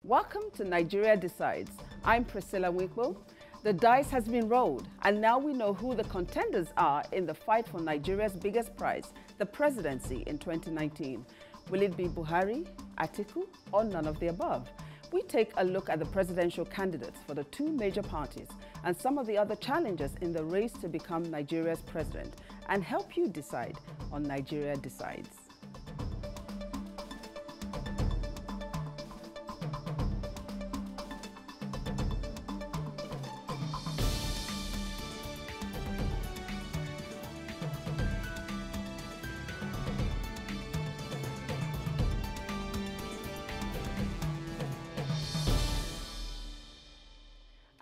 Welcome to Nigeria Decides. I'm Priscilla Wikbo. The dice has been rolled, and now we know who the contenders are in the fight for Nigeria's biggest prize, the presidency in 2019. Will it be Buhari, Atiku, or none of the above? We take a look at the presidential candidates for the two major parties and some of the other challenges in the race to become Nigeria's president and help you decide on Nigeria Decides.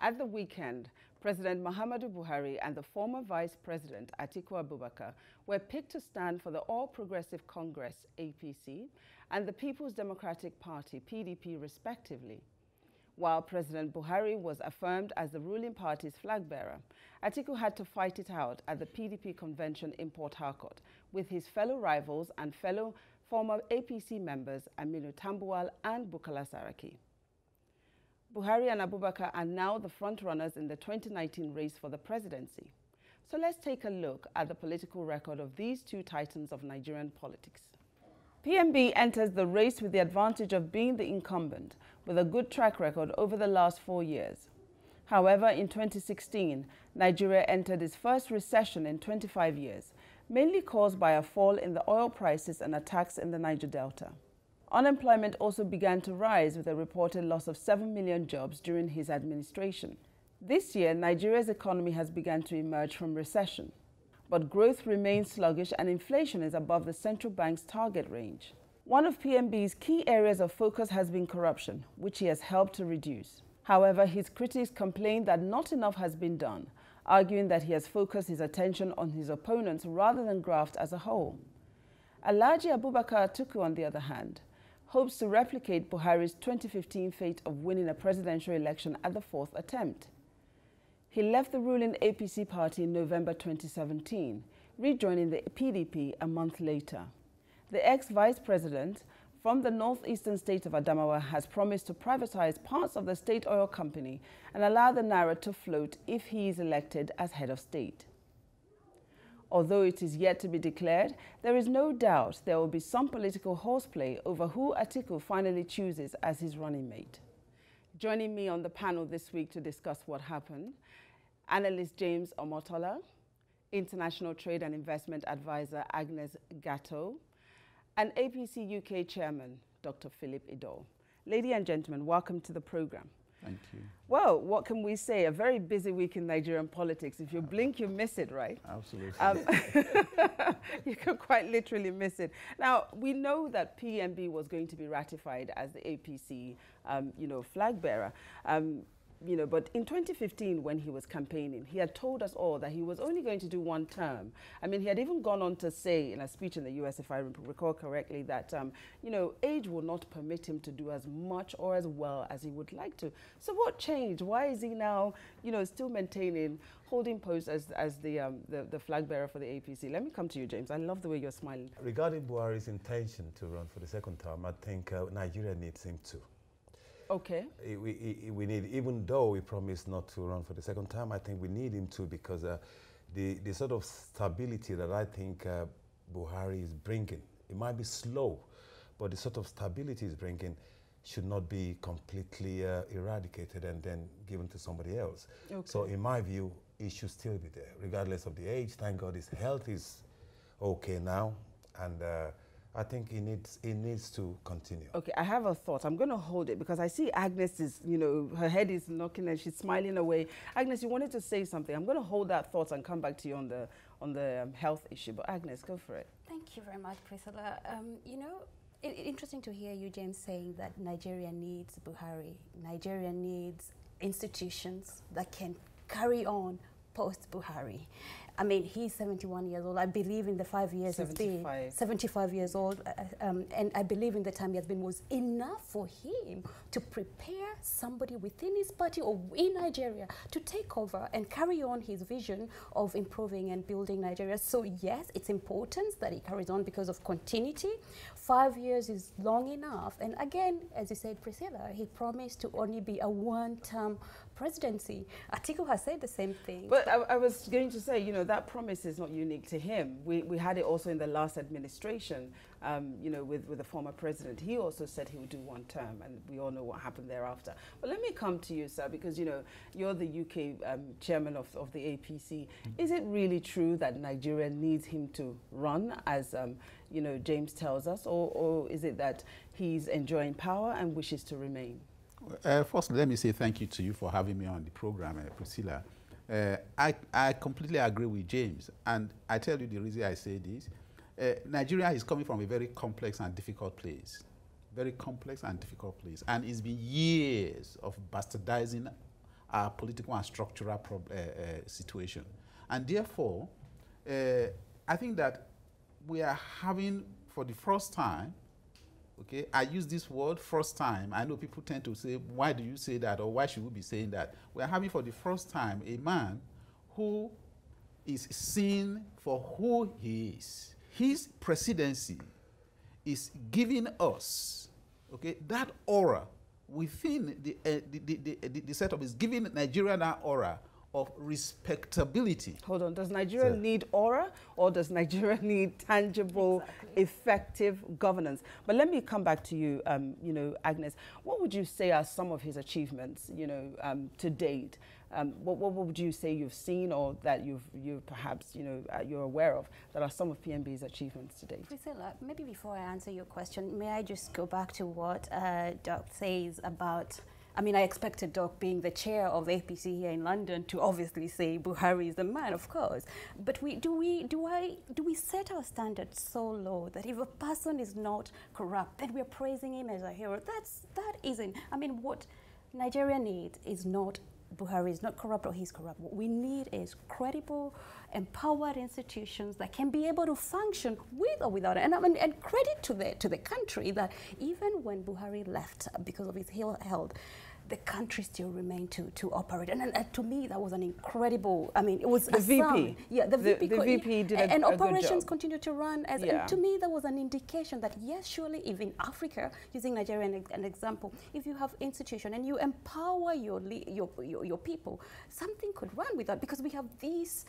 At the weekend, President Muhammadu Buhari and the former Vice President Atiku Abubakar were picked to stand for the All Progressive Congress (APC) and the People's Democratic Party (PDP) respectively. While President Buhari was affirmed as the ruling party's flag bearer, Atiku had to fight it out at the PDP convention in Port Harcourt with his fellow rivals and fellow former APC members Aminu Tambuwal and Bukola Saraki. Buhari and Abubakar are now the front-runners in the 2019 race for the presidency. So let's take a look at the political record of these two titans of Nigerian politics. PMB enters the race with the advantage of being the incumbent, with a good track record over the last 4 years. However, in 2016, Nigeria entered its first recession in 25 years, mainly caused by a fall in the oil prices and attacks in the Niger Delta. Unemployment also began to rise with a reported loss of 7 million jobs during his administration. This year, Nigeria's economy has begun to emerge from recession, but growth remains sluggish and inflation is above the central bank's target range. One of PMB's key areas of focus has been corruption, which he has helped to reduce. However, his critics complain that not enough has been done, arguing that he has focused his attention on his opponents rather than graft as a whole. Alhaji Abubakar Atiku, on the other hand, hopes to replicate Buhari's 2015 fate of winning a presidential election at the fourth attempt. He left the ruling APC party in November 2017, rejoining the PDP a month later. The ex-vice president from the northeastern state of Adamawa has promised to privatize parts of the state oil company and allow the naira to float if he is elected as head of state. Although it is yet to be declared, there is no doubt there will be some political horseplay over who Atiku finally chooses as his running mate. Joining me on the panel this week to discuss what happened, analyst James Omotola, International Trade and Investment Advisor Agnes Gatto, and APC UK Chairman Dr. Philip Idol. Ladies and gentlemen, welcome to the program. Thank you. Well, what can we say? A very busy week in Nigerian politics. If you blink, you miss it, right? Absolutely. You can quite literally miss it. Now, we know that PMB was going to be ratified as the APC, flag bearer. But in 2015, when he was campaigning, he had told us all that he was only going to do one term. I mean, he had even gone on to say in a speech in the US, if I recall correctly, that, age will not permit him to do as much or as well as he would like to. So what changed? Why is he now, still maintaining, holding post as the flag bearer for the APC? Let me come to you, James. I love the way you're smiling. Regarding Buhari's intention to run for the second term, I think Nigeria needs him too. Okay. We need, even though we promised not to run for the second time, I think we need him to, because the sort of stability that I think Buhari is bringing, it might be slow, but the sort of stability he's bringing should not be completely eradicated and then given to somebody else. Okay. So in my view, he should still be there, regardless of the age. Thank God his health is okay now, and I think he needs to continue. Okay, I have a thought. I'm going to hold it because I see Agnes is, her head is knocking and she's smiling away. Agnes, you wanted to say something. I'm going to hold that thought and come back to you on the health issue. But Agnes, go for it. Thank you very much, Priscilla. Interesting to hear you, James, saying that Nigeria needs Buhari. Nigeria needs institutions that can carry on post-Buhari. I mean, he's 71 years old. I believe in the 5 years he's been 75 years old, and I believe in the time he has been was enough for him to prepare somebody within his party or in Nigeria to take over and carry on his vision of improving and building Nigeria. So yes, it's important that he carries on because of continuity. 5 years is long enough. And again, as you said, Priscilla, he promised to only be a one-term presidency. Atiku has said the same thing. But I was going to say, you know, that promise is not unique to him. We had it also in the last administration, you know, with the former president. He also said he would do one term, and we all know what happened thereafter. But let me come to you, sir, because, you know, you're the UK chairman of the APC. Is it really true that Nigeria needs him to run, as, you know, James tells us, or is it that he's enjoying power and wishes to remain? First, let me say thank you to you for having me on the program, Priscilla. I completely agree with James, and I tell you the reason I say this. Nigeria is coming from a very complex and difficult place. Very complex and difficult place. And it's been years of bastardizing our political and structural situation. And therefore, I think that we are having, for the first time, okay, I use this word first time. I know people tend to say, why do you say that, or why should we be saying that? We are having for the first time a man who is seen for who he is. His presidency is giving us, okay, that aura within the setup, is giving Nigeria that aura of respectability. Hold on, does Nigeria need aura, or does Nigeria need tangible, effective governance? But let me come back to you, you know, Agnes. What would you say are some of his achievements, you know, to date? What would you say you've seen, or that you've perhaps, you know, you're aware of, that are some of PMB's achievements to date? Priscilla, maybe before I answer your question, may I just go back to what Doc says about, I mean, I expected Doc, being the chair of APC here in London, to obviously say Buhari is the man, of course. But do we set our standards so low that if a person is not corrupt, then we're praising him as a hero? That isn't. I mean, what Nigeria needs is not Buhari is not corrupt or he's corrupt. What we need is credible, empowered institutions that can be able to function with or without it. And credit to the country that even when Buhari left because of his ill health, the country still remained to operate. And to me, that was an incredible, I mean, it was the VP. Yeah, the VP. The VP did and a operations good job. continued to run. And to me, that was an indication that, yes, surely, if in Africa, using Nigeria as an example, if you have institution and you empower your people, something could run with that, because we have these,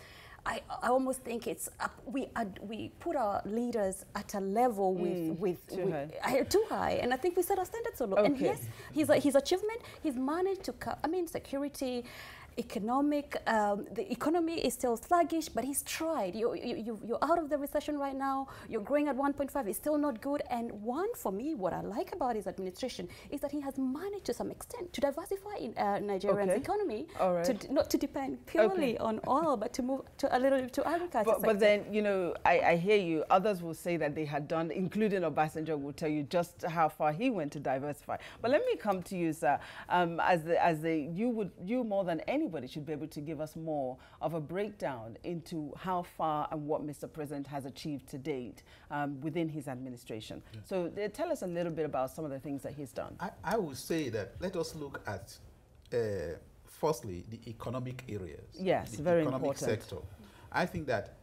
I almost think it's we put our leaders at a level too high, and I think we set our standards so low. Okay. And yes, his achievement, he's managed to security, economic, the economy is still sluggish, but he's tried. You're out of the recession right now. You're growing at 1.5. It's still not good. And for me, what I like about his administration is that he has managed to some extent to diversify in Nigeria's economy, not to depend purely on oil, but to move to a little to agriculture. But then, you know, I hear you. Others will say that they had done, including Obasanjo, will tell you just how far he went to diversify. But let me come to you, sir. You more than anybody should be able to give us more of a breakdown into how far and what Mr. President has achieved to date within his administration. Yeah. So tell us a little bit about some of the things that he's done. I would say that let us look at, firstly, the economic areas. Yes, the very economic important. sector. I think that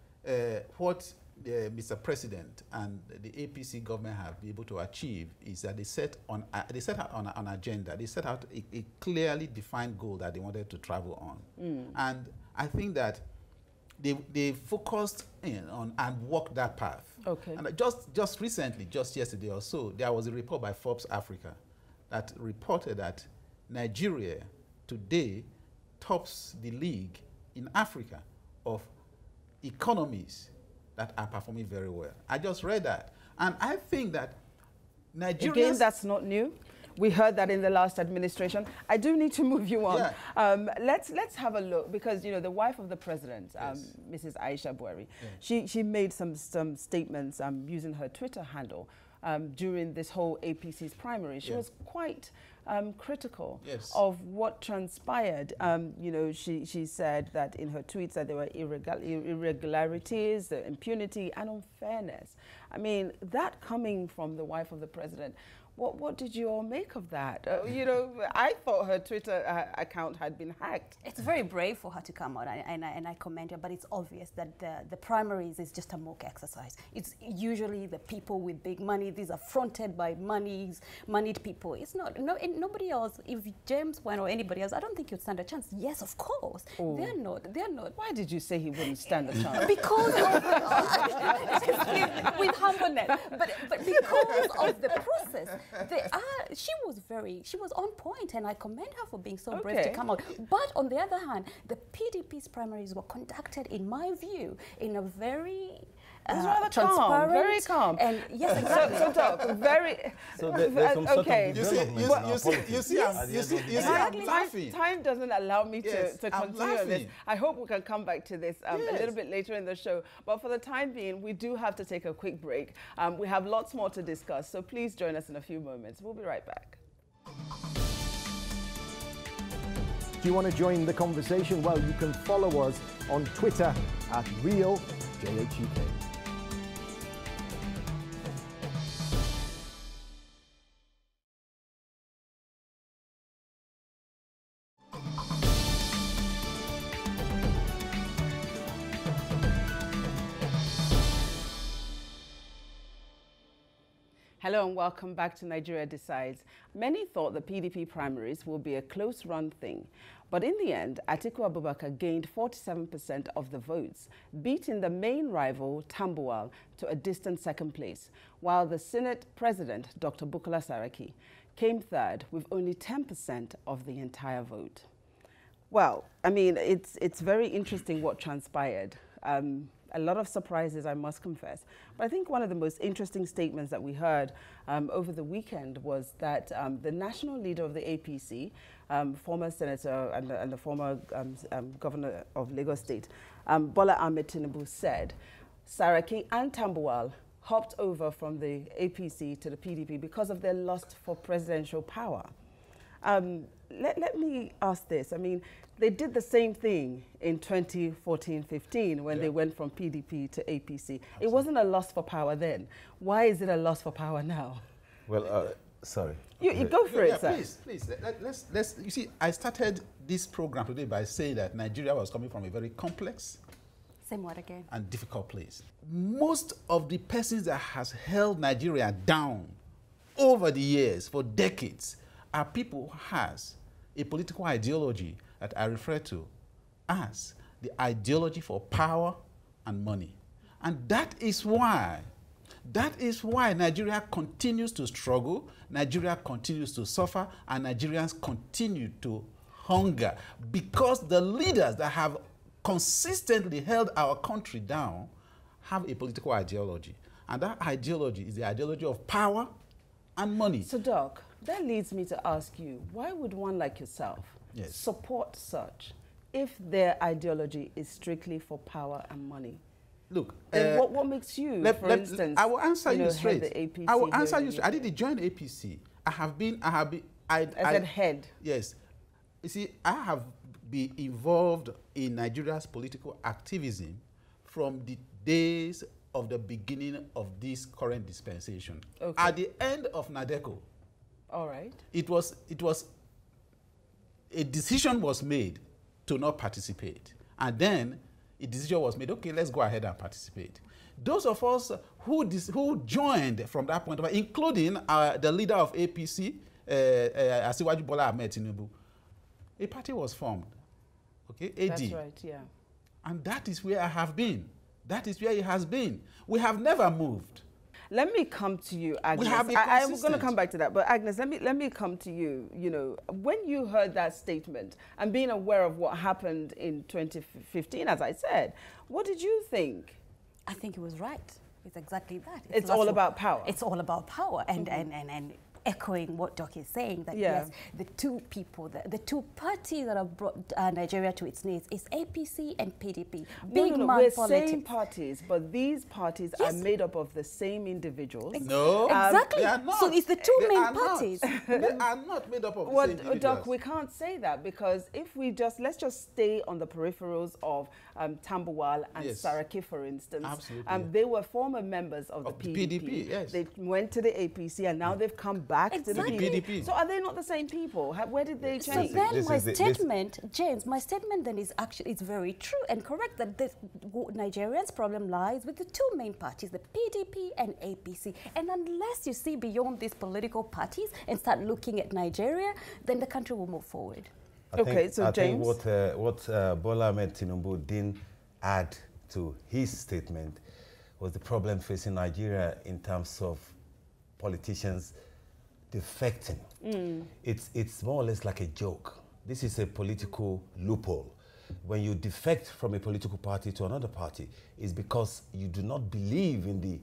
what Mr. President and the APC government have been able to achieve is that they set out on an agenda. They set out a clearly defined goal that they wanted to travel on. And I think that they focused in on and walked that path. Okay. And just recently, just yesterday or so, there was a report by Forbes Africa that reported that Nigeria today tops the league in Africa of economies that are performing very well. I just read that. And I think that Nigeria... Again, that's not new. We heard that in the last administration. I do need to move you on. Yeah. Let's have a look, because, you know, the wife of the president, Mrs. Aisha Buhari, she made some statements using her Twitter handle during this whole APC's primary. She was quite critical Yes. of what transpired. You know, she said that in her tweets that there were irregularities, impunity, and unfairness. I mean, that coming from the wife of the president. What did you all make of that? You know, I thought her Twitter account had been hacked. It's very brave for her to come out, and I commend her, but it's obvious that the primaries is just a mock exercise. It's usually the people with big money. These are fronted by moneyed people. It's not, nobody else, if James went or anybody else, I don't think you'd stand a chance. Yes, of course. Oh. They're not. Why did you say he wouldn't stand a chance? Because of, with humbleness, but because of the process. She was on point, and I commend her for being so brave to come out. But on the other hand, the PDP's primaries were conducted, in my view, in a very transparent, very calm. And yes, exactly. So there's some sort of development. You see, I'm laughing. Time doesn't allow me to continue on this. I hope we can come back to this a little bit later in the show. But for the time being, we do have to take a quick break. We have lots more to discuss, so please join us in a few moments. We'll be right back. Do you want to join the conversation? Well, you can follow us on Twitter at RealJHUK. Hello and welcome back to Nigeria Decides. Many thought the PDP primaries will be a close-run thing, but in the end, Atiku Abubakar gained 47% of the votes, beating the main rival, Tambuwal, to a distant second place, while the Senate President, Dr. Bukola Saraki, came third with only 10% of the entire vote. Well, I mean, it's very interesting what transpired. A lot of surprises, I must confess. But I think one of the most interesting statements that we heard over the weekend was that the national leader of the APC, former senator and the former governor of Lagos State, Bola Ahmed Tinubu, said Saraki and Tambuwal hopped over from the APC to the PDP because of their lust for presidential power. Let me ask this. I mean, they did the same thing in 2014-15 when they went from PDP to APC. Absolutely. It wasn't a lust for power then. Why is it a lust for power now? Well, sorry. You go for it, sir. Please. Let's. You see, I started this program today by saying that Nigeria was coming from a very complex, and difficult place. Most of the persons that has held Nigeria down over the years for decades are people who has a political ideology that I refer to as the ideology for power and money. And that is why Nigeria continues to struggle, Nigeria continues to suffer, and Nigerians continue to hunger, because the leaders that have consistently held our country down have a political ideology. And that ideology is the ideology of power and money. So, Doc, that leads me to ask you, why would one like yourself support such if their ideology is strictly for power and money? Look, then what makes you, for instance, I will answer you straight. The APC I will answer you straight. I didn't join APC. I said head. Yes. You see, I have been involved in Nigeria's political activism from the days of the beginning of this current dispensation. Okay. At the end of NADECO, all right, it was a decision was made to not participate, and then a decision was made, okay, let's go ahead and participate. Those of us who joined from that point, including the leader of APC, Asiwaju Bola Ahmed Tinubu, a party was formed, okay, AD. That's right, yeah. And that is where I have been. That is where it has been. We have never moved. Let me come to you, Agnes. I'm going to come back to that, but Agnes, let me come to you. You know, when you heard that statement and being aware of what happened in 2015, as I said, what did you think? I think it was right. It's exactly that. It's all about power. It's all about power, and echoing what Doc is saying, that yes, the two people, the two parties that have brought Nigeria to its knees is APC and PDP. Big man we're politics. Same parties, but these parties are made up of the same individuals. No, exactly. They are not. So it's the two main parties. They are not made up of the same individuals. Doc, we can't say that, because if we let's just stay on the peripherals of Tambuwal and Saraki, for instance. Absolutely. They were former members of the PDP. Yes. They went to the APC and now they've come back to the PDP. So are they not the same people? Where did they change? So then my statement, James, my statement then is actually, it's very true and correct that Nigerians' problem lies with the two main parties, the PDP and APC. And unless you see beyond these political parties and start looking at Nigeria, then the country will move forward. I think what Bola Ahmed Tinubu didn't add to his statement was the problem facing Nigeria in terms of politicians defecting. It's more or less like a joke. This is a political loophole. When you defect from a political party to another party, it's because you do not believe in the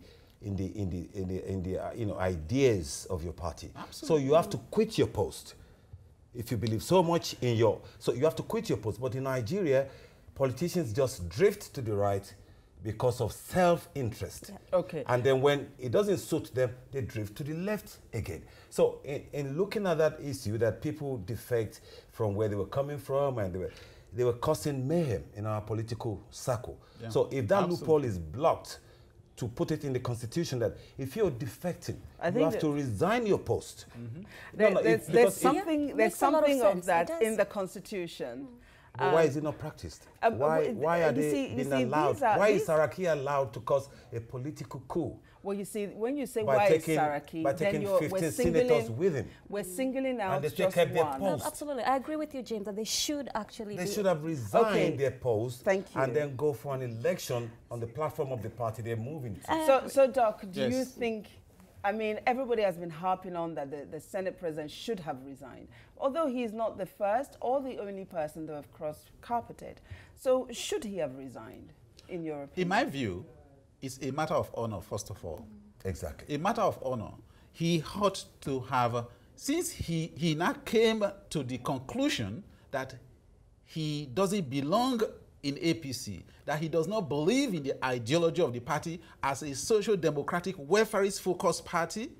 ideas of your party. Absolutely. So you have to quit your post. If you believe so much in so you have to quit your post. But in Nigeria, politicians just drift to the right because of self-interest. Yeah. Okay. And then when it doesn't suit them, they drift to the left again. So in looking at that issue, that people defect from where they were coming from, and they were causing mayhem in our political circle. Yeah. So if that loophole is blocked, to put it in the Constitution that if you're defecting, you have to resign your post. There's something of that in the Constitution. But why is it not practiced? Why are they being allowed? Why is Saraki allowed to cause a political coup? Well, you see, when you say why is Saraki, by taking 15 senators with him. We're singling out and they just kept their one. post. No, absolutely. I agree with you, James, that they should actually They should have resigned their post. Thank you. And then go for an election on the platform of the party they're moving to. So Doc, do you think, I mean, everybody has been harping on that the Senate president should have resigned, although he's not the first or the only person to have cross-carpeted. So should he have resigned, in your opinion? In my view, it's a matter of honor, first of all. Exactly. A matter of honor. He ought to have, since he now came to the conclusion that he doesn't belong in APC, that he does not believe in the ideology of the party as a social democratic welfarist focused party,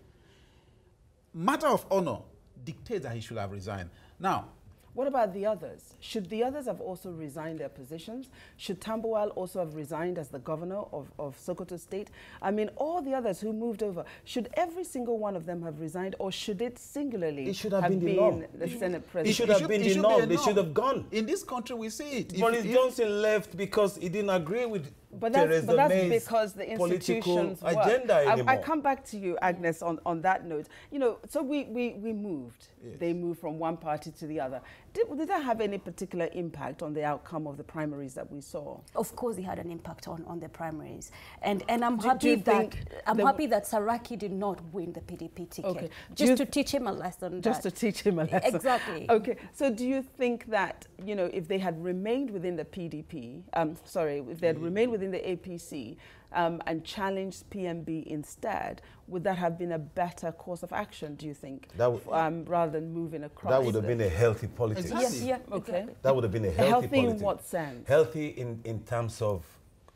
matter of honor dictates that he should have resigned. Now, what about the others? Should the others have also resigned their positions? Should Tambuwal also have resigned as the governor of Sokoto State? I mean, all the others who moved over, should every single one of them have resigned, or should it singularly have been the Senate president? It should have been the norm. They should have gone. In this country, we see it. Boris Johnson left because he didn't agree with But that's because the institutions agenda anymore. I come back to you, Agnes, on that note. You know, so we moved. Yes. They moved from one party to the other. Did that have any particular impact on the outcome of the primaries that we saw? Of course, it had an impact on the primaries, and I'm happy that Saraki did not win the PDP ticket. Okay. To teach him a lesson. Just to teach him a lesson. Exactly. Okay. So do you think that, you know, if they had remained within the PDP, if they had remained within the APC and challenged PMB instead, would that have been a better course of action, do you think, rather than moving across? That would have been a healthy politics. Exactly. Yes, yeah, okay. Exactly. That would have been a healthy politics. Healthy in what sense? Healthy in terms of,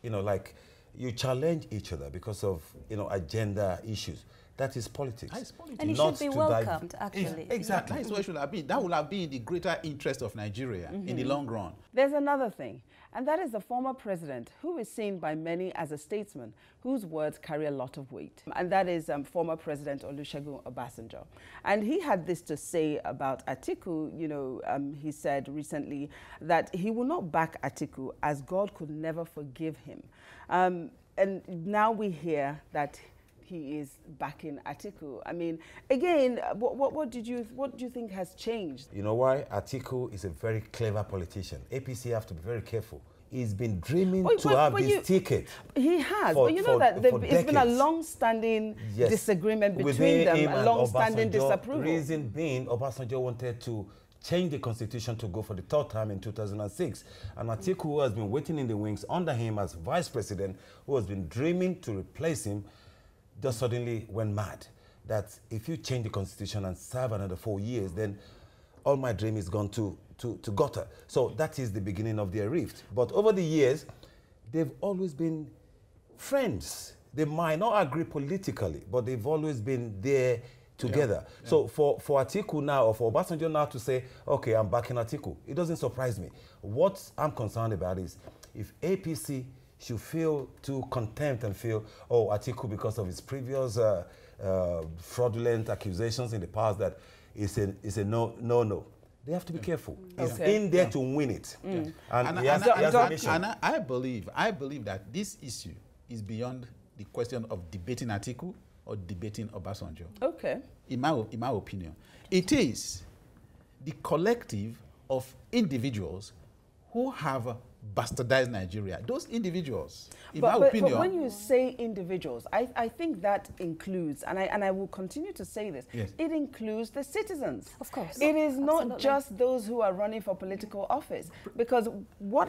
you know, like you challenge each other because of, you know, agenda issues. That is politics. That is politics. And it should be welcomed, actually. Exactly. That's what it should have been. That would have been in the greater interest of Nigeria in the long run. There's another thing, and that is the former president, who is seen by many as a statesman, whose words carry a lot of weight. And that is former President Olusegun Obasanjo. And he had this to say about Atiku. You know, he said recently that he will not back Atiku as God could never forgive him. And now we hear that he is backing Atiku. I mean, again, what do you think has changed? You know why? Atiku is a very clever politician. APC have to be very careful. He's been dreaming to have this ticket. He has, but you know that it's been a long-standing disagreement between them, a long-standing disapproval. Reason being, Obasanjo wanted to change the constitution to go for the third time in 2006. And Atiku, who has been waiting in the wings under him as vice president, who has been dreaming to replace him, just suddenly went mad. that if you change the constitution and serve another 4 years, then all my dream is gone to gutter. So that is the beginning of their rift. But over the years, they've always been friends. They might not agree politically, but they've always been there together. Yeah. So for Atiku now, or for Obasanjo now to say, okay, I'm backing Atiku, it doesn't surprise me. What I'm concerned about is if APC should feel too contempt and feel, oh, Atiku, because of his previous fraudulent accusations in the past, that is a no. They have to be careful. He's in there to win it. And I believe that this issue is beyond the question of debating Atiku or debating Obasanjo. Okay. In my opinion, it is the collective of individuals who have bastardized Nigeria. Those individuals, in my opinion. But when you say individuals, I think that includes, and I will continue to say this, yes, it includes the citizens. Of course. It is not just those who are running for political office. Because what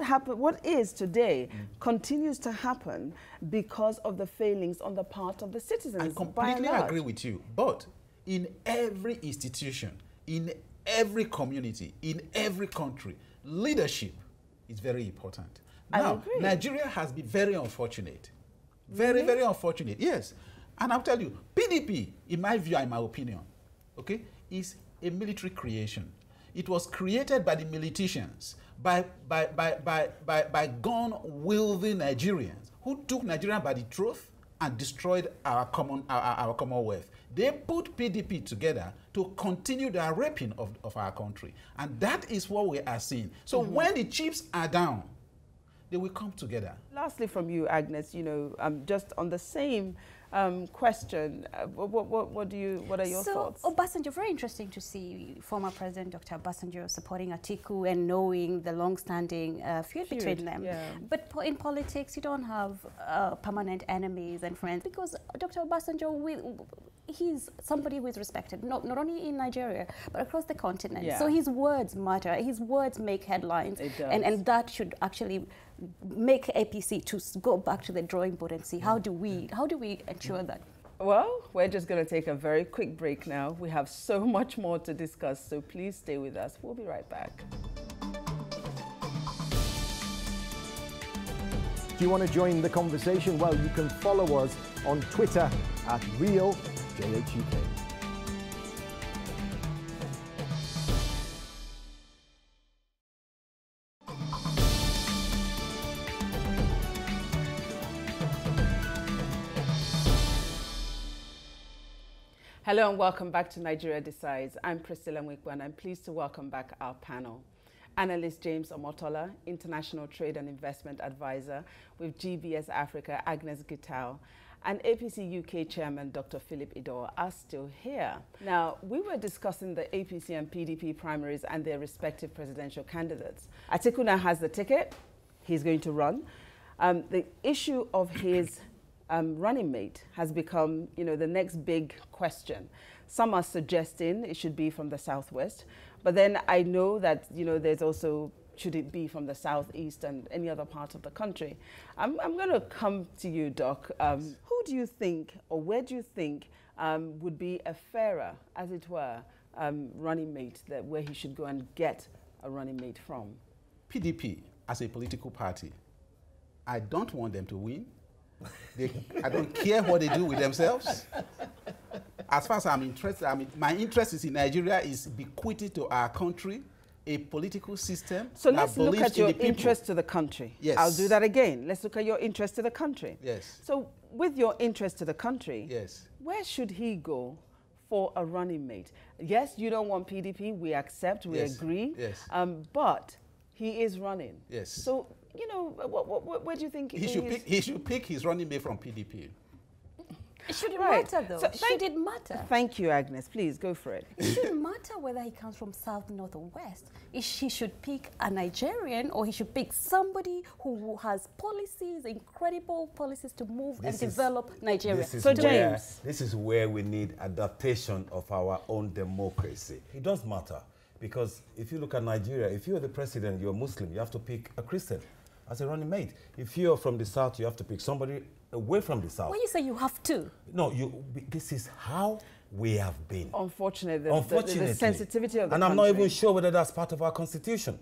is today continues to happen because of the failings on the part of the citizens. I completely agree with you. But in every institution, in every community, in every country, leadership is very important. Now, Nigeria has been very unfortunate. Very unfortunate, yes. And I'll tell you, PDP, in my view and my opinion, okay, is a military creation. It was created by the militias, by gun-wielding Nigerians who took Nigeria by the throat and destroyed our Commonwealth. They put PDP together to continue the raping of our country. And that is what we are seeing. So when the chips are down, they will come together. Lastly from you, Agnes, just on the same question, what are your thoughts? Obasanjo, very interesting to see former President Dr. Obasanjo supporting Atiku and knowing the long-standing feud between them. Yeah. But in politics, you don't have permanent enemies and friends, because Dr. Obasanjo, he's somebody who is respected, not only in Nigeria, but across the continent. Yeah. So his words matter. His words make headlines. It does. And that should actually make APC to go back to the drawing board and see how do we ensure that. Well, we're just going to take a very quick break now. We have so much more to discuss, so please stay with us. We'll be right back. Do you want to join the conversation? Well, you can follow us on Twitter at RealJHUK. Hello and welcome back to Nigeria Decides. I'm Priscilla Mwikwa and I'm pleased to welcome back our panel. Analyst James Omotola, International Trade and Investment Advisor with GBS Africa, Agnes Gitau, and APC UK Chairman Dr. Philip Idor are still here. Now, we were discussing the APC and PDP primaries and their respective presidential candidates. Atiku now has the ticket. He's going to run. The issue of his running mate has become, the next big question. Some are suggesting it should be from the Southwest, but then I know that, there's also, should it be from the Southeast and any other part of the country? I'm going to come to you, Doc. Who do you think, or where do you think would be a fairer, as it were, running mate, where he should go and get a running mate from? PDP, as a political party, I don't want them to win. I don't care what they do with themselves. As far as I'm interested, my interest is in Nigeria is bequeathed to our country a political system. So let's look at your interest to the country. Yes. I'll do that again. Let's look at your interest to the country. Yes. So with your interest to the country, yes, where should he go for a running mate? Yes, you don't want PDP. We accept, we agree. Yes. But he is running. Yes. So, where do you think he should pick his running mate from PDP? Should it matter, though? Should it matter? Thank you, Agnes. Please, go for it. It shouldn't matter whether he comes from South, North, or West. He should pick a Nigerian, or he should pick somebody who has policies, incredible policies to move and develop Nigeria. So, James. This is where we need adaptation of our own democracy. It does matter, because if you look at Nigeria, if you're the president, you're Muslim, you have to pick a Christian as a running mate. If you're from the South, you have to pick somebody away from the South. When you say you have to? No, this is how we have been. Unfortunately, Unfortunately. the sensitivity of the And I'm not even sure whether that's part of our constitution.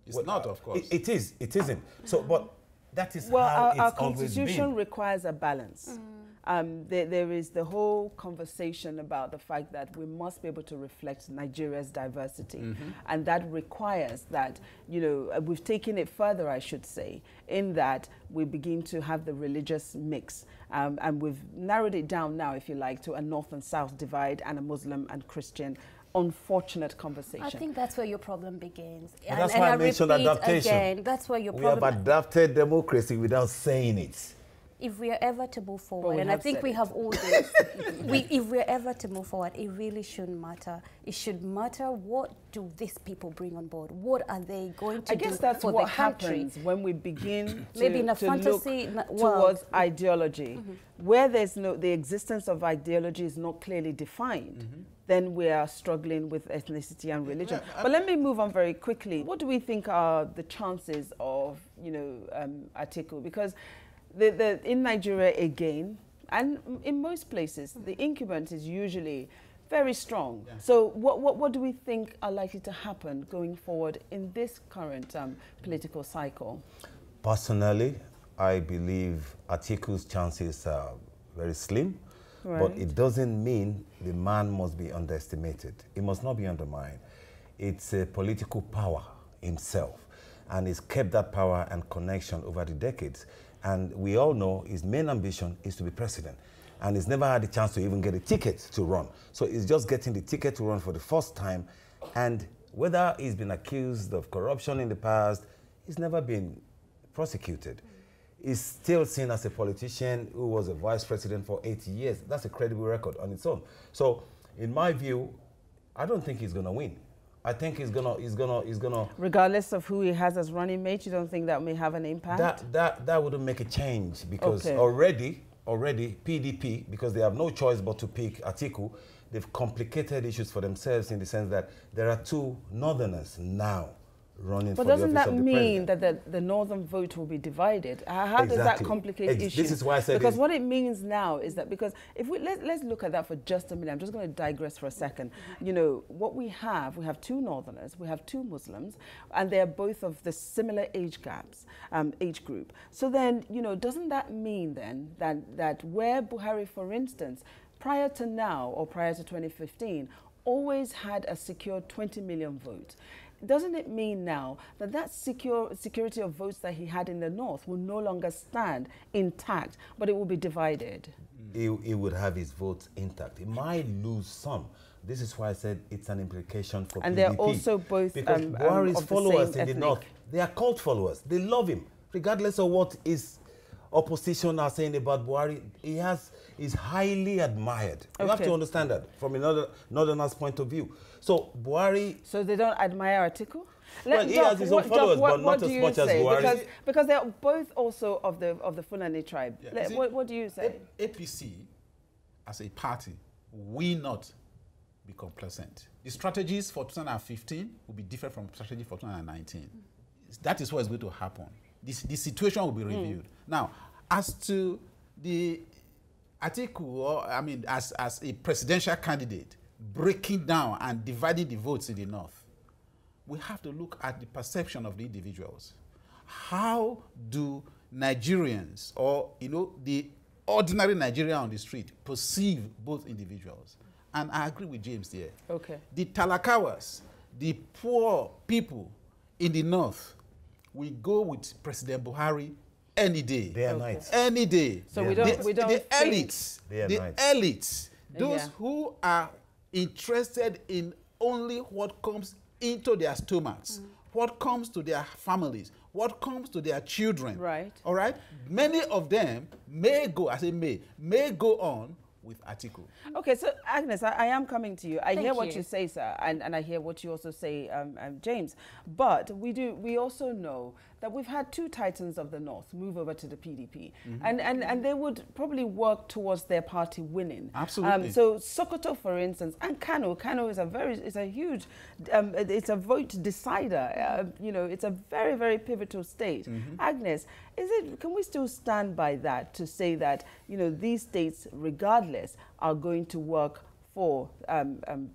It's not, of course. It is. It isn't. So, but that is well, how our it's always constitution been. requires a balance. There is the whole conversation about the fact that we must be able to reflect Nigeria's diversity. And that requires that, you know, we've taken it further, I should say, in that we begin to have the religious mix. And we've narrowed it down now, if you like, to a North and South divide and a Muslim and Christian unfortunate conversation. I think that's where your problem begins. And that's why I mentioned adaptation. Again, that's where your We problem. have adapted democracy without saying it. If we are ever to move forward, we and I have think said we it. have all this, if we're ever to move forward, it really shouldn't matter. It should matter, what do these people bring on board? What are they going to do I guess that's for what the country? happens when we begin to, Maybe in a to fantasy look world. towards ideology. Where there's no, the existence of ideology is not clearly defined, then we are struggling with ethnicity and religion. But let me move on very quickly. What do we think are the chances of, you know, Atiku? Because in Nigeria again, and in most places, the incumbent is usually very strong. Yeah. So what do we think are likely to happen going forward in this current political cycle? Personally, I believe Atiku's chances are very slim, but it doesn't mean the man must be underestimated. He must not be undermined. It's a political power himself, and he's kept that power and connection over the decades. And we all know his main ambition is to be president. And he's never had a chance to even get a ticket to run. So he's just getting the ticket to run for the first time. And whether he's been accused of corruption in the past, he's never been prosecuted. He's still seen as a politician who was a vice president for 80 years. That's a credible record on its own. So in my view, I don't think he's gonna win. I think he's gonna. Regardless of who he has as running mate, you don't think that may have an impact? That wouldn't make a change, because already PDP, because they have no choice but to pick Atiku, they've complicated issues for themselves in the sense that there are two northerners now running for the office of the president. But doesn't that mean that the northern vote will be divided? How does that complicate issues? This is why I said because what it means now is that, because if we let's look at that for just a minute. I'm just going to digress for a second. You know, what we have two northerners, we have two Muslims, and they're both of the similar age gaps, age group. So then, you know, doesn't that mean then that where Buhari, for instance, prior to now or prior to 2015, always had a secure 20 million votes, doesn't it mean now that security of votes that he had in the north will no longer stand intact, but it will be divided? He would have his votes intact. He might lose some. This is why I said it's an implication for PDP. And they're also both because Buhari's followers in the north, they are cult followers. They love him, regardless of what his opposition are saying about Buhari. He's highly admired. You have to understand that from another northerner's point of view. So Buhari... So they don't admire Atiku? Well, he has his own followers, but not as much as Buhari. Because they're both also of the Fulani tribe. Yeah. What do you say? APC, as a party, will not be complacent. The strategies for 2015 will be different from strategy for 2019. That is what is going to happen. The situation will be reviewed. Now, as to the Atiku, or I mean, as a presidential candidate, breaking down and dividing the votes in the north, we have to look at the perception of the individuals. How do Nigerians, or the ordinary Nigerian on the street, perceive both individuals? And I agree with James there. Okay. The Talakawas, the poor people in the north, we go with President Buhari any day. Day and night. Any day. So we don't the elites, those Yeah. who are interested in only what comes into their stomachs, what comes to their families, what comes to their children. Right. All right? Many of them may go, I say may go on with Atiku. Okay, so Agnes, I am coming to you. I Thank hear what you. you say, sir, and I hear what you also say, James. But we also know that we've had two titans of the north move over to the PDP, and they would probably work towards their party winning. Absolutely. So Sokoto, for instance, and Kano is a huge, it's a vote decider. It's a very, very pivotal state. Agnes, can we still stand by that to say that these states, regardless, are going to work for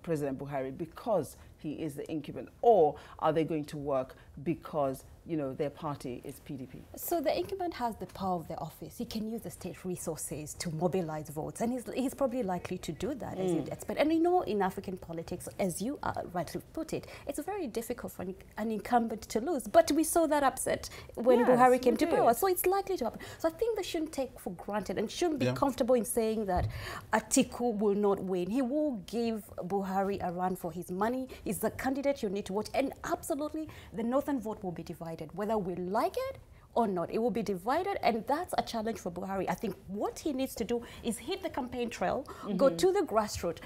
President Buhari because he is the incumbent, or are they going to work because, you know, their party is PDP? So the incumbent has the power of the office. He can use the state resources to mobilize votes, and he's probably likely to do that, as you'd expect. And you know, in African politics, as you rightly put it, it's very difficult for an incumbent to lose. But we saw that upset when Buhari came to power, so it's likely to happen. So I think they shouldn't take for granted and shouldn't be comfortable in saying that Atiku will not win. He will give Buhari a run for his money. He's the candidate you need to watch, and absolutely the northern vote will be divided, whether we like it or not. It will be divided, and that's a challenge for Buhari. I think what he needs to do is hit the campaign trail, go to the grassroots,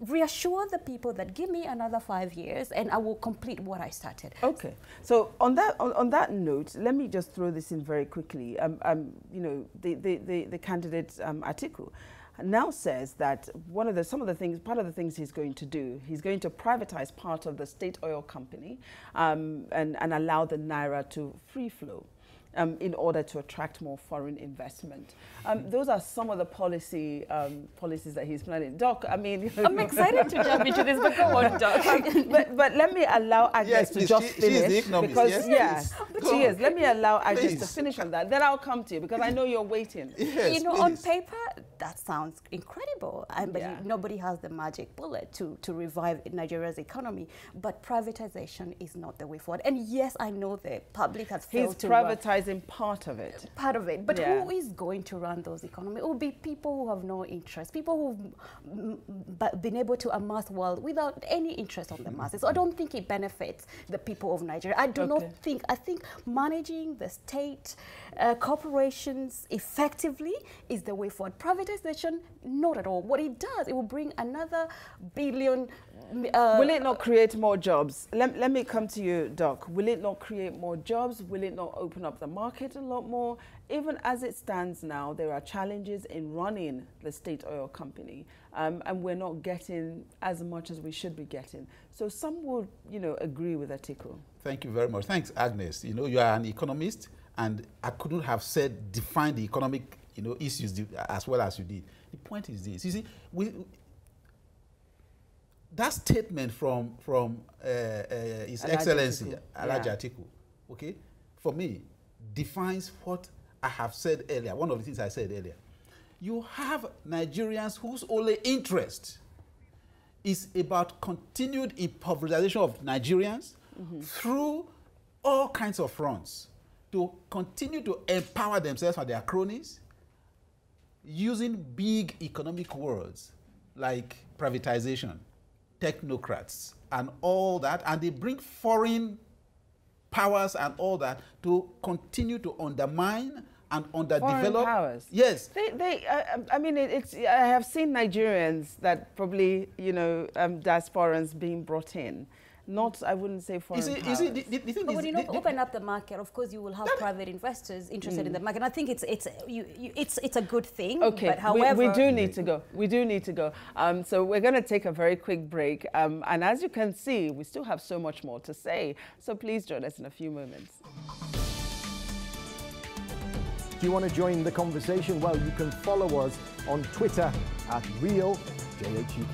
reassure the people that give me another 5 years and I will complete what I started. Okay. So on that note, let me just throw this in very quickly. You know, the candidate Atiku now says that part of the things he's going to do, he's going to privatize part of the state oil company and allow the naira to free flow in order to attract more foreign investment. Those are some of the policies that he's planning. Doc, I mean, I'm excited to jump into this, but go on, Doc. but let me allow Agnes to just finish, because she is. Let me allow Agnes to finish on that. Then I'll come to you because I know you're waiting. Yes, you know, on paper, that sounds incredible, but nobody has the magic bullet to revive Nigeria's economy. But privatization is not the way forward. And yes, I know the public has failed to privatizing part of it. Part of it. But who is going to run those economies? It will be people who have no interest, people who've been able to amass wealth without any interest on the masses. So I don't think it benefits the people of Nigeria. I do not think, I think managing the state corporations effectively is the way forward. Privatization, not at all. What it does, it will bring another billion. Will it not create more jobs? Let me come to you, Doc. Will it not create more jobs? Will it not open up the market a lot more? Even as it stands now, there are challenges in running the state oil company, and we're not getting as much as we should be getting. So some would, you know, agree with Atiku. Thank you very much. Thanks, Agnes. You know, you are an economist, and I couldn't have defined the economic, you know, issues as well as you did. The point is this: you see, that statement from His Excellency Alhaji Atiku, okay, for me, defines what I have said earlier. One of the things I said earlier. You have Nigerians whose only interest is about continued impoverization of Nigerians through all kinds of fronts, to continue to empower themselves and their cronies using big economic words like privatization, technocrats, and all that, and they bring foreign powers and all that to continue to undermine and underdevelop. Foreign powers. Yes. I mean, I have seen Nigerians that probably, you know, diasporans being brought in. Not, I wouldn't say foreign powers. The thing but is, when you open up the market, of course, you will have private investors interested in the market. And I think it's a good thing. Okay, but however, we do need to go. We do need to go. So we're going to take a very quick break. And as you can see, we still have so much more to say. So please join us in a few moments. Do you want to join the conversation? Well, you can follow us on Twitter at RealJHUK.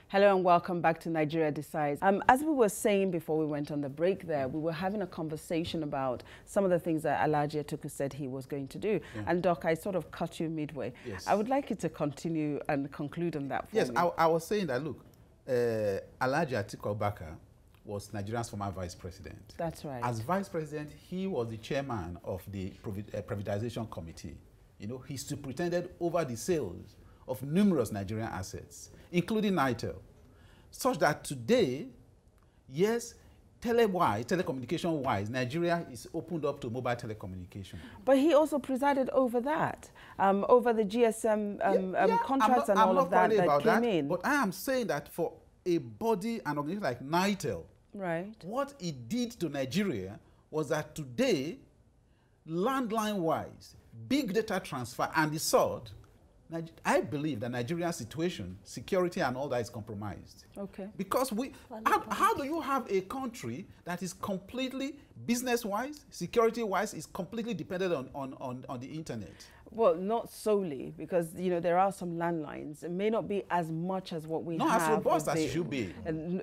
Hello and welcome back to Nigeria Decides. As we were saying before we went on the break there, we were having a conversation about some of the things that Alhaji Atiku said he was going to do. Yeah. And Doc, I sort of cut you midway. Yes. I would like you to continue and conclude on that for me. Yes, I was saying that, look, Alhaji Atiku Abubakar was Nigeria's former vice president. That's right. As vice president, he was the chairman of the privatization committee. You know, he superintended over the sales of numerous Nigerian assets, including Nitel, such that today, yes, telecommunication-wise, Nigeria is opened up to mobile telecommunication. But he also presided over that, over the GSM contracts and all of that came in. But I am saying that for a body, an organization like Nitel, right, what it did to Nigeria was that today, landline-wise, big data transfer and the sort, I believe that Nigeria's situation, security and all that is compromised. Okay. Because how do you have a country that is completely business-wise, security-wise, is completely dependent on the internet? Well, not solely, because there are some landlines. It may not be as much as what we have. Not as robust as it should be.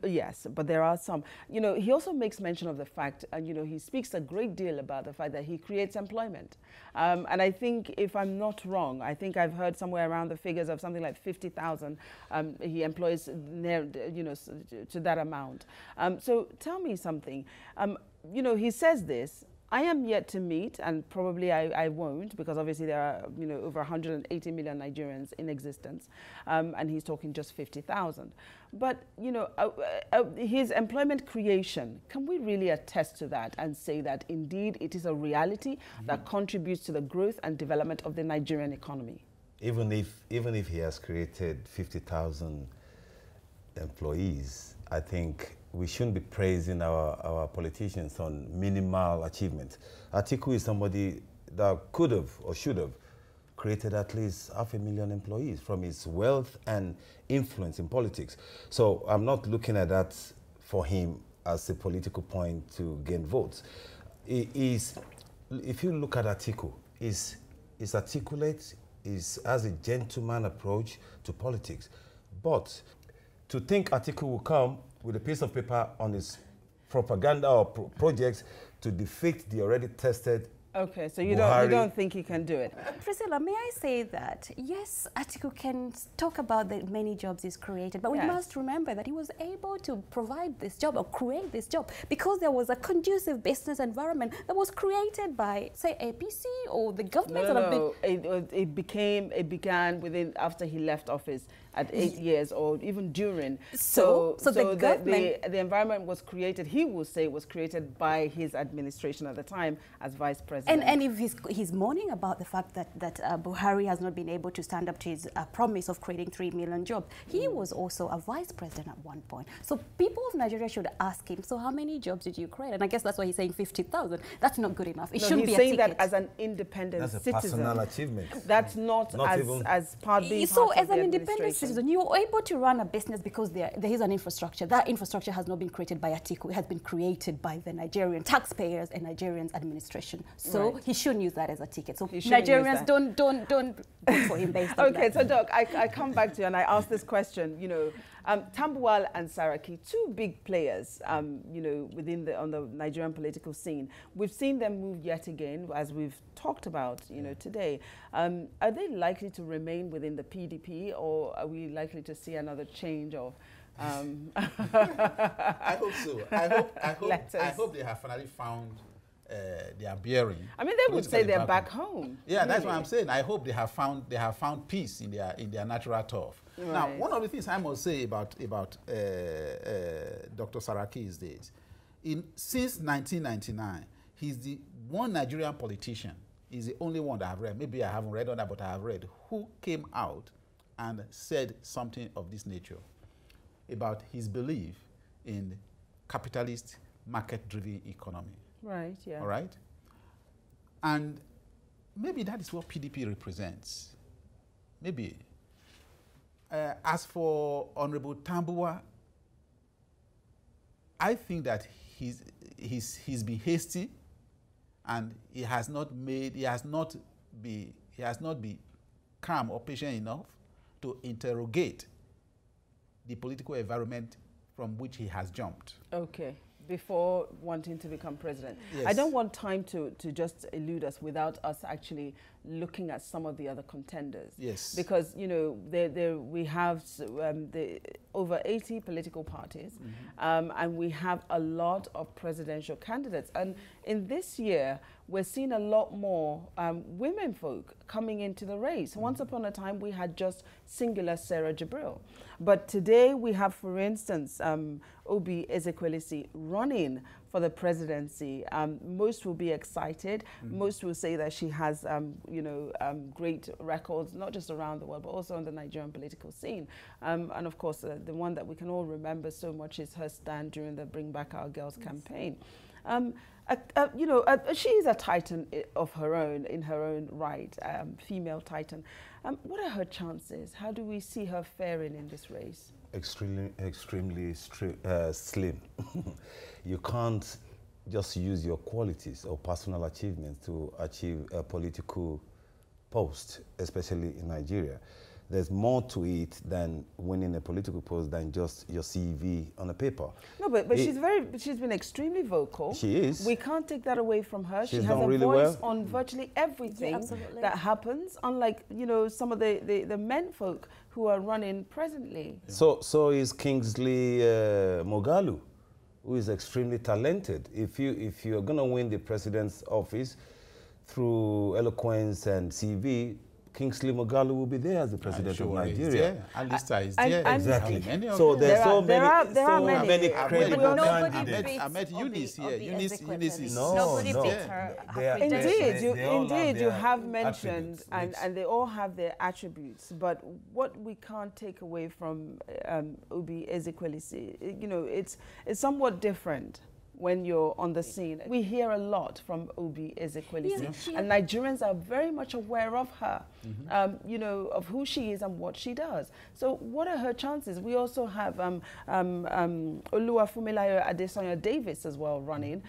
Yes, but there are some. He also makes mention of the fact, and he speaks a great deal about the fact that he creates employment. And I think, if I'm not wrong, I think I've heard somewhere around the figures of something like 50,000. He employs near, to that amount. So tell me something. He says this. I am yet to meet, and probably I won't, because obviously there are over 180 million Nigerians in existence, and he's talking just 50,000. But his employment creation, can we really attest to that and say that indeed it is a reality that contributes to the growth and development of the Nigerian economy? Even if he has created 50,000 employees, I think we shouldn't be praising our politicians on minimal achievement. Atiku is somebody that could have or should have created at least 500,000 employees from his wealth and influence in politics. So I'm not looking at that for him as a political point to gain votes. If you look at Atiku, he's articulate, has a gentleman approach to politics. But to think Atiku will come with a piece of paper on his propaganda or projects to defeat the already tested. Okay, so you don't think he can do it? Priscilla, may I say that, yes, Atiku can talk about the many jobs he's created, but we must remember that he was able to provide this job or create this job because there was a conducive business environment that was created by, say, APC or the government. It began after he left office at 8 years or even during. So the environment was created, he will say, was created by his administration at the time as vice president. And if he's mourning about the fact that Buhari has not been able to stand up to his promise of creating 3 million jobs, he was also a vice president at one point. So people of Nigeria should ask him, so how many jobs did you create? And I guess that's why he's saying 50,000. That's not good enough. It shouldn't be a ticket. He's saying that as an independent citizen. That's a personal achievement. That's not as part being so part as of an the independent citizen, you're able to run a business because there is an infrastructure. That infrastructure has not been created by Atiku. It has been created by the Nigerian taxpayers and Nigerians administration. So he shouldn't use that as a ticket. So Nigerians don't vote for him based on that. Okay, so Doc, I come back to you and I ask this question. Tambuwal and Saraki, two big players, on the Nigerian political scene. We've seen them move yet again, as we've talked about, today. Are they likely to remain within the PDP, or are we likely to see another change of? I hope so. I hope they have finally found their bearing. I mean, they would say they're back home. Yeah, that's what I'm saying. I hope they have found peace in their natural turf. Right. Now, one of the things I must say about Dr. Saraki is this: since 1999, he's the one Nigerian politician. He's the only one that I've read. Maybe I haven't read on that, but I have read who came out and said something of this nature about his belief in capitalist, market-driven economy. Right, yeah. All right? And maybe that is what PDP represents. Maybe. As for Honorable Tambuwal, I think that he's been hasty, and he has not been calm or patient enough to interrogate the political environment from which he has jumped. Okay. Before wanting to become president. Yes. I don't want time to just elude us without us actually looking at some of the other contenders. Yes. Because, we have over 80 political parties, and we have a lot of presidential candidates. And in this year, we're seeing a lot more women folk coming into the race. Once upon a time, we had just singular Sarah Jibril. But today we have, for instance, Obi Ezekwesili running for the presidency. Most will be excited. Most will say that she has, great records, not just around the world, but also on the Nigerian political scene. And of course, the one that we can all remember so much is her stand during the Bring Back Our Girls campaign. She is a titan of her own, in her own right, female titan. What are her chances? How do we see her faring in this race? Extremely slim. You can't just use your qualities or personal achievements to achieve a political post, especially in Nigeria. There's more to it than winning a political post than just your CV on a paper. No, but she's been extremely vocal. She is. We can't take that away from her. She has a really voice on virtually everything that happens, unlike, some of the men folk who are running presently. Yeah. So is Kingsley Moghalu, who is extremely talented. If you're going to win the president's office through eloquence and CV, Kingsley Moghalu will be there as the president of Nigeria. Alista is there. Exactly. So there's so many credible candidates. I met Eunice here. Eunice is... Nobody beats her. Indeed, you have mentioned, and they all have their attributes. But what we can't take away from Obi Ezekwesili, it's somewhat different when you're on the scene. We hear a lot from Obi Ezekwesili, and Nigerians are very much aware of her, of who she is and what she does. So what are her chances? We also have Oluwafunmilayo Adesanya Davis as well running.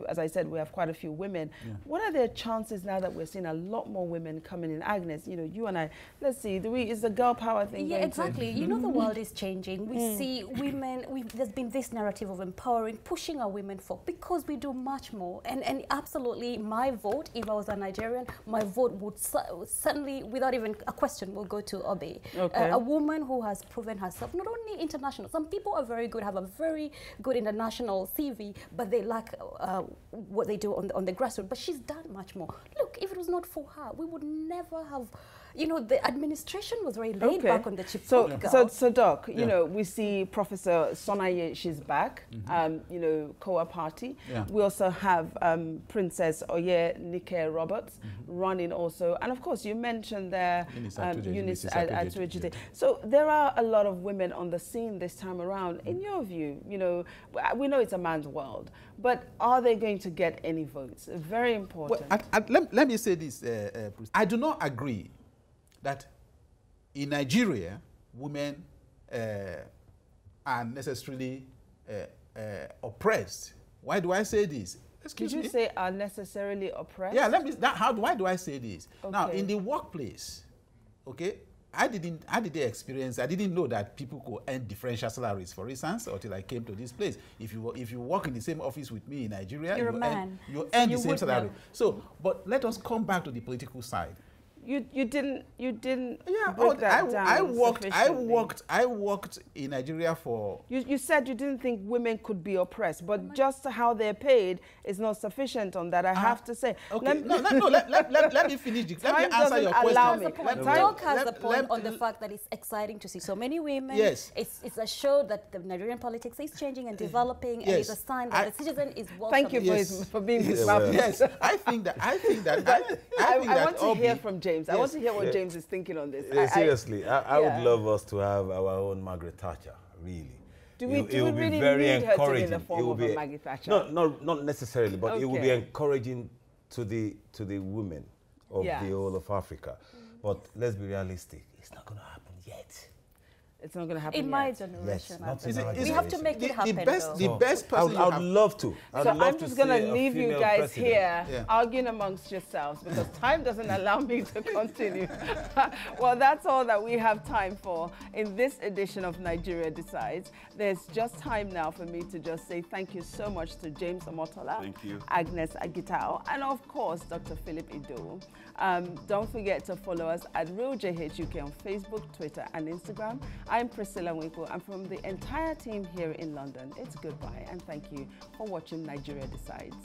As I said, we have quite a few women. Yeah. What are their chances now that we're seeing a lot more women coming in? Agnes, you and I, let's see, is the girl power thing going exactly. The world is changing. We see women, there's been this narrative of empowering, pushing our women for, because we do much more. And absolutely, my vote, if I was a Nigerian, my vote would certainly, without even a question, will go to Obi. Okay. A woman who has proven herself, not only international. Some people are very good, have a very good international CV, but they lack what they do on the grassroots. But she's done much more. Look, if it was not for her, we would never have... the administration was very laid back on the chief. So Doc, we see Professor Sonaye, she's back, COA party. Yeah. We also have Princess Oye Nike Roberts running also. And of course, you mentioned there Eunice Atuejide. So there are a lot of women on the scene this time around. In your view, we know it's a man's world, but are they going to get any votes? Very important. Well, let me say this, I do not agree that in Nigeria, women are necessarily oppressed. Why do I say this? Did you say are necessarily oppressed? Yeah, why do I say this? Okay. Now, in the workplace, okay, I didn't know that people could earn differential salaries, for instance, until I came to this place. If you work in the same office with me in Nigeria, you earn the same salary. So, but let us come back to the political side. You didn't I worked in Nigeria for... You said you didn't think women could be oppressed, but just how they're paid is not sufficient on that, I have to say. Okay, let me finish. Let me answer your question. Doc has the point on the fact that it's exciting to see so many women. Yes. It's a show that the Nigerian politics is changing and developing, and it's a sign that the citizen is welcome. Thank you for being this mouthpiece. Yes, I think that I want to hear from James. I want to hear what James is thinking on this. Seriously, I would love us to have our own Margaret Thatcher, really. Do we really need her to be in the form of a Maggie Thatcher? No, not necessarily, but it would be encouraging to the women of the whole of Africa. But let's be realistic, it's not going to happen yet. It's not going to happen in my generation. Yes, we have to make it happen. The best person. I would love to. I'm just going to leave you guys here arguing amongst yourselves because time doesn't allow me to continue. Well, that's all that we have time for in this edition of Nigeria Decides. There's just time now for me to just say thank you so much to James Omotola, thank you, Agnes Agitao, and of course, Dr. Philip Ido. Don't forget to follow us at RealJHUK on Facebook, Twitter, and Instagram. I'm Priscilla Winkle, and from the entire team here in London, it's goodbye and thank you for watching Nigeria Decides.